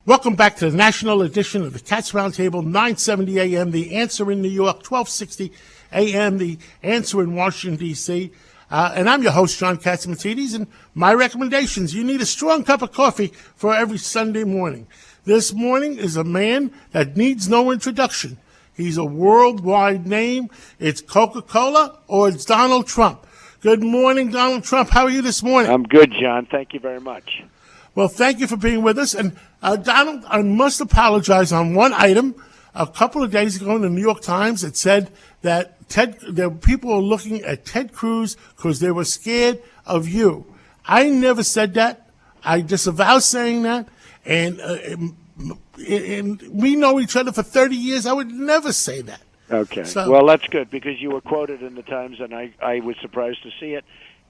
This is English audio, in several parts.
Welcome back to the national edition of the Cats Roundtable, 970 AM, The Answer in New York, 1260 AM, The Answer in Washington, D.C. And I'm your host, John Catsimatidis, and my recommendations. You need a strong cup of coffee for every Sunday morning. This morning is a man that needs no introduction. He's a worldwide name. It's Coca-Cola or it's Donald Trump. Good morning, Donald Trump. How are you this morning? I'm good, John. Thank you very much. Well, thank you for being with us. And Donald, I must apologize on one item. A couple of days ago in the New York Times, it said that people were looking at Ted Cruz because they were scared of you. I never said that. I disavow saying that. And we know each other for 30 years. I would never say that. Okay. Well, that's good because you were quoted in the Times, and I was surprised to see it.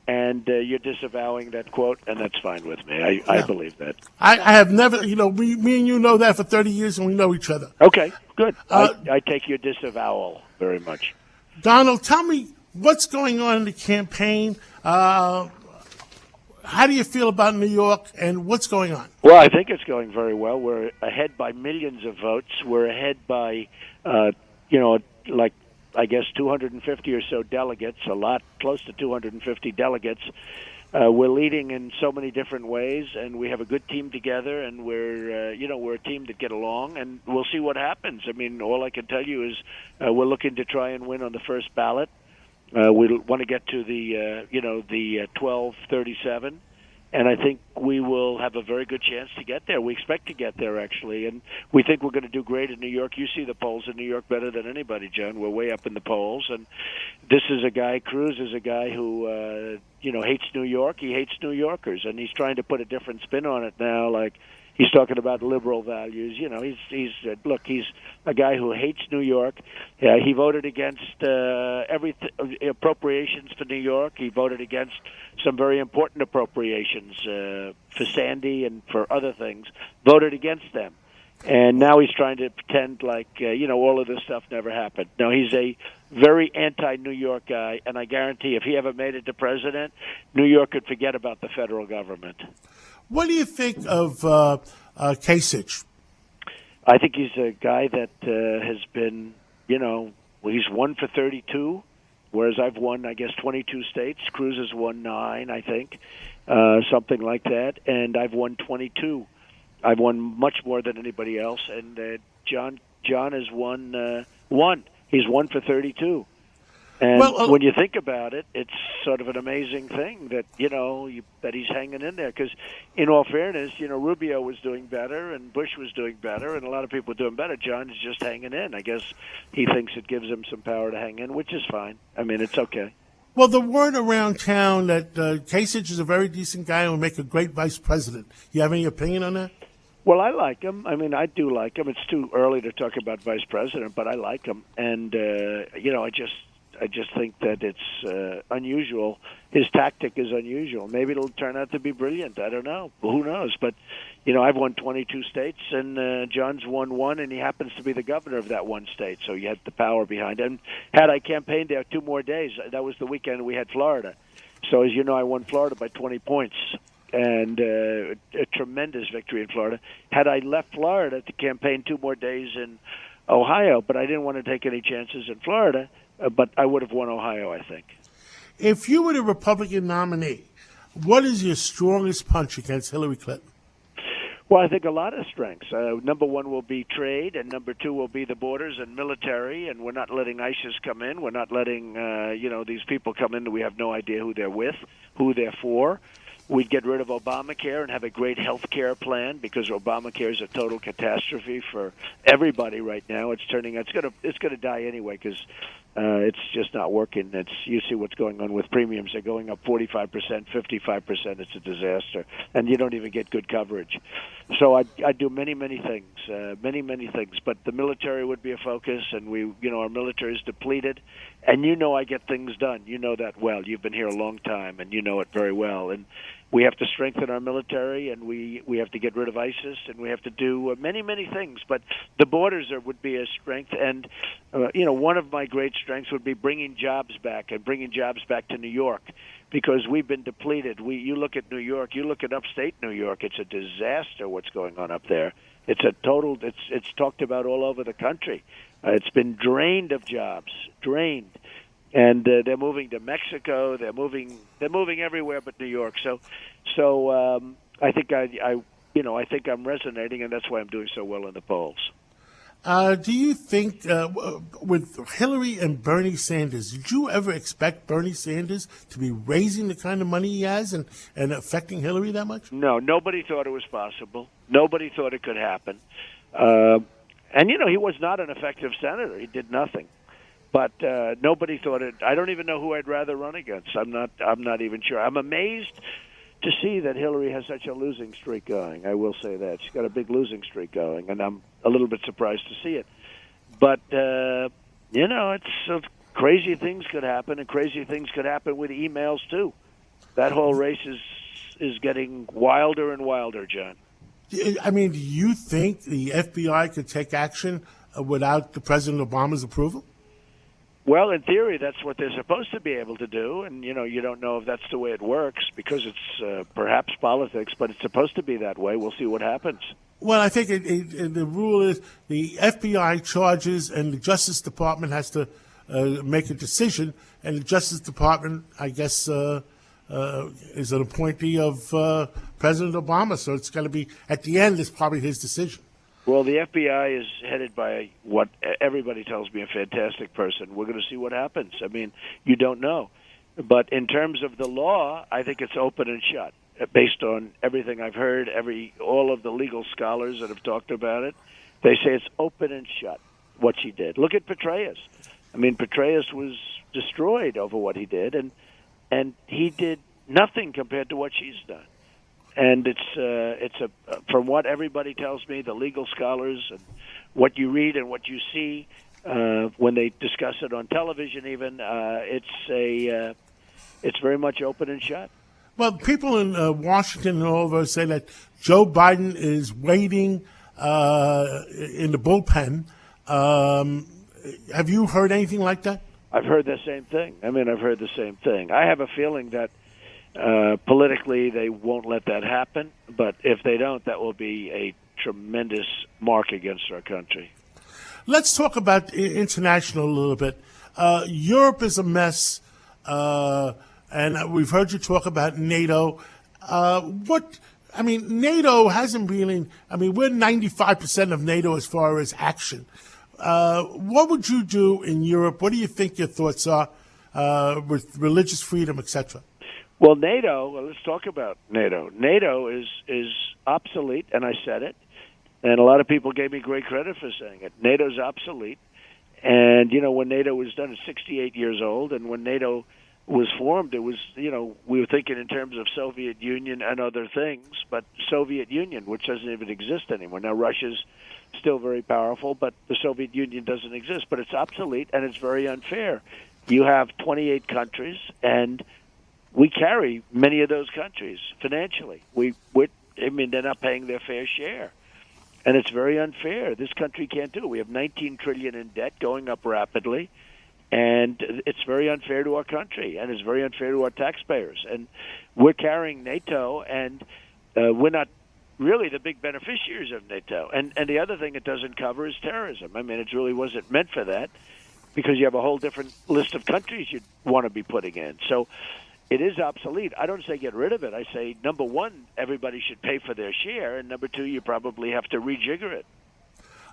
And you're disavowing that quote, and that's fine with me. I believe that. I have never, me and you know that for 30 years, and we know each other. Okay, good. I take your disavowal very much. Donald, tell me what's going on in the campaign. How do you feel about New York, and what's going on? Well, I think it's going very well. We're ahead by millions of votes. We're ahead by, I guess 250 or so delegates, close to 250 delegates. We're leading in so many different ways, and we have a good team together, and we're a team that get along, and we'll see what happens. I mean, all I can tell you is we're looking to try and win on the first ballot. We want to get to the 1237. And I think we will have a very good chance to get there. We expect to get there, actually. And we think we're going to do great in New York. You see the polls in New York better than anybody, John. We're way up in the polls. And this is a guy, Cruz is a guy who, hates New York. He hates New Yorkers. And he's trying to put a different spin on it now, like he's talking about liberal values. He's a guy who hates New York. He voted against appropriations for New York. He voted against some very important appropriations for Sandy and for other things. Voted against them. And now he's trying to pretend like, all of this stuff never happened. No, he's a very anti-New York guy, and I guarantee if he ever made it to president, New York could forget about the federal government. What do you think of Kasich? I think he's a guy that has been, he's won for 32, whereas I've won, 22 states. Cruz has won 9, I think, something like that, and I've won 22. I've won much more than anybody else, and John has won 1. He's won for 32. And when you think about it, it's sort of an amazing thing that that he's hanging in there. Because, in all fairness, Rubio was doing better and Bush was doing better, and a lot of people were doing better. John is just hanging in. I guess he thinks it gives him some power to hang in, which is fine. I mean, it's okay. Well, the word around town that Kasich is a very decent guy and will make a great vice president. You have any opinion on that? Well, I like him. I mean, I do like him. It's too early to talk about vice president, but I like him, and I just think that it's unusual. His tactic is unusual. Maybe it'll turn out to be brilliant. I don't know. Who knows? But, I've won 22 states, and John's won 1, and he happens to be the governor of that one state, so you had the power behind him. Had I campaigned there 2 more days, that was the weekend we had Florida. So, as you know, I won Florida by 20 points, and a tremendous victory in Florida. Had I left Florida to campaign 2 more days in Ohio, but I didn't want to take any chances in Florida, but I would have won Ohio, I think. If you were the Republican nominee, what is your strongest punch against Hillary Clinton? Well, I think a lot of strengths. Number 1 will be trade, and number 2 will be the borders and military, and we're not letting ISIS come in. We're not letting, these people come in that we have no idea who they're with, who they're for. We'd get rid of Obamacare and have a great health care plan because Obamacare is a total catastrophe for everybody right now. It's going to die anyway because it's just not working. You see what's going on with premiums. They're going up 45%, 55%. It's a disaster, and you don't even get good coverage. So I do many things, many things. But the military would be a focus, and our military is depleted. And I get things done. You know that well. You've been here a long time, and you know it very well. And we have to strengthen our military, and we have to get rid of ISIS, and we have to do many things. But the borders would be a strength, and one of my great strengths would be bringing jobs back to New York, because we've been depleted. You look at New York, you look at upstate New York, it's a disaster what's going on up there. It's a total. It's talked about all over the country. It's been drained of jobs, drained, and they're moving to Mexico. They're moving everywhere but New York. So I think I think I'm resonating, and that's why I'm doing so well in the polls. Do you think, with Hillary and Bernie Sanders, did you ever expect Bernie Sanders to be raising the kind of money he has and affecting Hillary that much? No, nobody thought it was possible. Nobody thought it could happen. And he was not an effective senator. He did nothing. But nobody thought it. I don't even know who I'd rather run against. I'm not even sure. I'm amazed to see that Hillary has such a losing streak going. I will say that. She's got a big losing streak going, and I'm a little bit surprised to see it. But, it's crazy things could happen, and crazy things could happen with emails, too. That whole race is getting wilder and wilder, John. I mean, do you think the FBI could take action without the President Obama's approval? Well, in theory, that's what they're supposed to be able to do, and you don't know if that's the way it works because it's perhaps politics, but it's supposed to be that way. We'll see what happens. Well, I think the rule is the FBI charges, and the Justice Department has to make a decision, and the Justice Department, I guess, is an appointee of President Obama, so it's going to be at the end. It's probably his decision. Well, the FBI is headed by what everybody tells me a fantastic person. We're going to see what happens. I mean, you don't know. But in terms of the law, I think it's open and shut. Based on everything I've heard, all of the legal scholars that have talked about it, they say it's open and shut, what she did. Look at Petraeus. I mean, Petraeus was destroyed over what he did, and he did nothing compared to what she's done. And it's from what everybody tells me, the legal scholars, and what you read and what you see when they discuss it on television, even it's very much open and shut. Well, people in Washington and all over say that Joe Biden is waiting in the bullpen. Have you heard anything like that? I've heard the same thing. I've heard the same thing. I have a feeling that politically they won't let that happen, but if they don't, that will be a tremendous mark against our country. Let's talk about international a little bit. Europe is a mess, and we've heard you talk about NATO. NATO hasn't really, we're 95% of NATO as far as action. What would you do in Europe? What do you think your thoughts are with religious freedom, etc.? Well, let's talk about NATO. NATO is obsolete, and I said it, and a lot of people gave me great credit for saying it. NATO's obsolete, and, when NATO was done, it's 68 years old, and when NATO was formed, it was, we were thinking in terms of Soviet Union and other things, but Soviet Union, which doesn't even exist anymore. Now, Russia's still very powerful, but the Soviet Union doesn't exist, but it's obsolete, and it's very unfair. You have 28 countries, and we carry many of those countries financially. They're not paying their fair share, and it's very unfair. This country can't do it. We have $19 trillion in debt, going up rapidly, and it's very unfair to our country, and it's very unfair to our taxpayers. And we're carrying NATO, and we're not really the big beneficiaries of NATO. And the other thing it doesn't cover is terrorism. It really wasn't meant for that, because you have a whole different list of countries you'd want to be putting in. So it is obsolete. I don't say get rid of it. I say, number one, everybody should pay for their share, and number two, you probably have to rejigger it.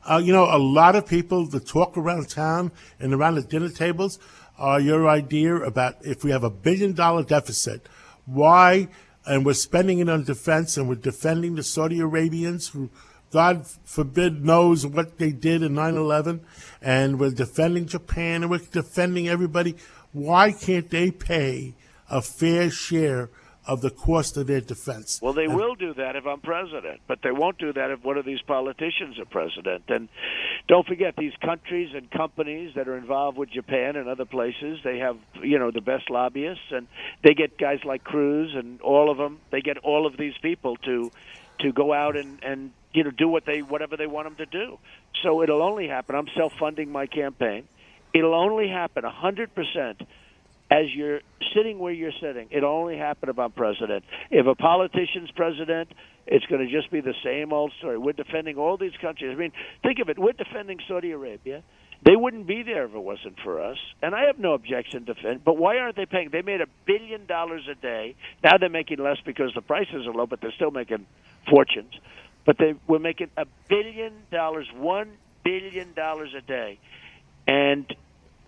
A lot of people that talk around town and around the dinner tables are your idea about if we have $1 billion deficit, why, and we're spending it on defense, and we're defending the Saudi Arabians who, God forbid, knows what they did in 9/11, and we're defending Japan, and we're defending everybody. Why can't they pay a fair share of the cost of their defense? Well, they will do that if I'm president, but they won't do that if one of these politicians are president. And don't forget, these countries and companies that are involved with Japan and other places, they have, the best lobbyists, and they get guys like Cruz and all of them. They get all of these people to go out and do whatever they want them to do. So it'll only happen. I'm self-funding my campaign. It'll only happen 100% as you're sitting where you're sitting, it'll only happen if I'm president. If a politician's president, it's going to just be the same old story. We're defending all these countries. I mean, think of it. We're defending Saudi Arabia. They wouldn't be there if it wasn't for us. And I have no objection to defend. But why aren't they paying? They made $1 billion a day. Now they're making less because the prices are low, but they're still making fortunes. But they were making $1 billion, $1 billion a day. And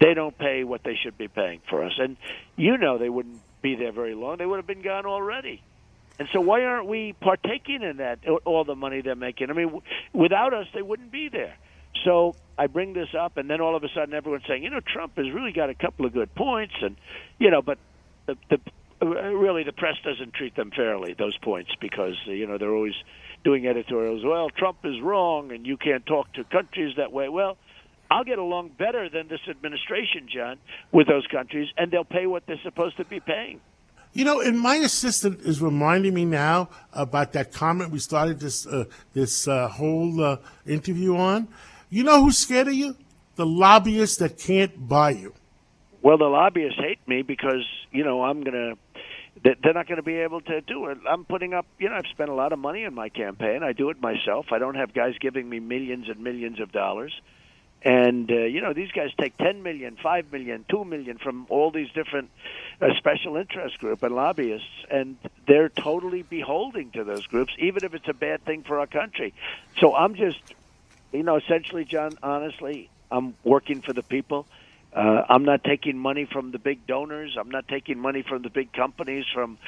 they don't pay what they should be paying for us. And you know they wouldn't be there very long. They would have been gone already. And so why aren't we partaking in that, all the money they're making? I mean, without us, they wouldn't be there. So I bring this up, and then all of a sudden everyone's saying, Trump has really got a couple of good points. And, but really the press doesn't treat them fairly, those points, because, they're always doing editorials. Well, Trump is wrong, and you can't talk to countries that way. Well, I'll get along better than this administration, John, with those countries, and they'll pay what they're supposed to be paying. And my assistant is reminding me now about that comment we started this whole interview on. You know who's scared of you? The lobbyists that can't buy you. Well, the lobbyists hate me because, they're not going to be able to do it. I'm putting up, I've spent a lot of money on my campaign. I do it myself. I don't have guys giving me millions and millions of dollars. And, these guys take $10 million, $5 million, $2 million from all these different special interest groups and lobbyists, and they're totally beholden to those groups, even if it's a bad thing for our country. So I'm just, essentially, John, honestly, I'm working for the people. I'm not taking money from the big donors. I'm not taking money from the big companies, from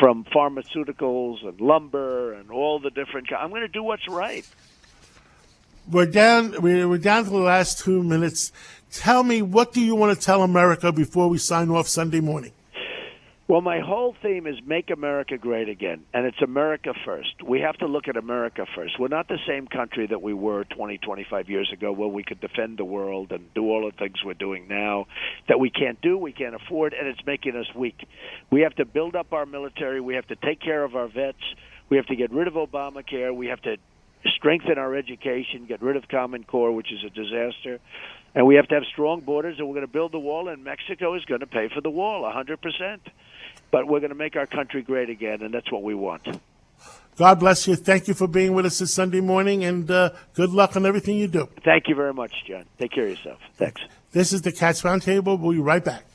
pharmaceuticals and lumber and all the different. I'm going to do what's right. We're down to the last 2 minutes. Tell me, what do you want to tell America before we sign off Sunday morning? Well, my whole theme is make America great again, and it's America first. We have to look at America first. We're not the same country that we were 20, 25 years ago, where we could defend the world and do all the things we're doing now that we can't do, we can't afford, and it's making us weak. We have to build up our military. We have to take care of our vets. We have to get rid of Obamacare. We have to strengthen our education, get rid of Common Core, which is a disaster. And we have to have strong borders, and we're going to build the wall, and Mexico is going to pay for the wall 100%. But we're going to make our country great again, and that's what we want. God bless you. Thank you for being with us this Sunday morning, and good luck on everything you do. Thank you very much, John. Take care of yourself. Thanks. This is the Cats Roundtable. We'll be right back.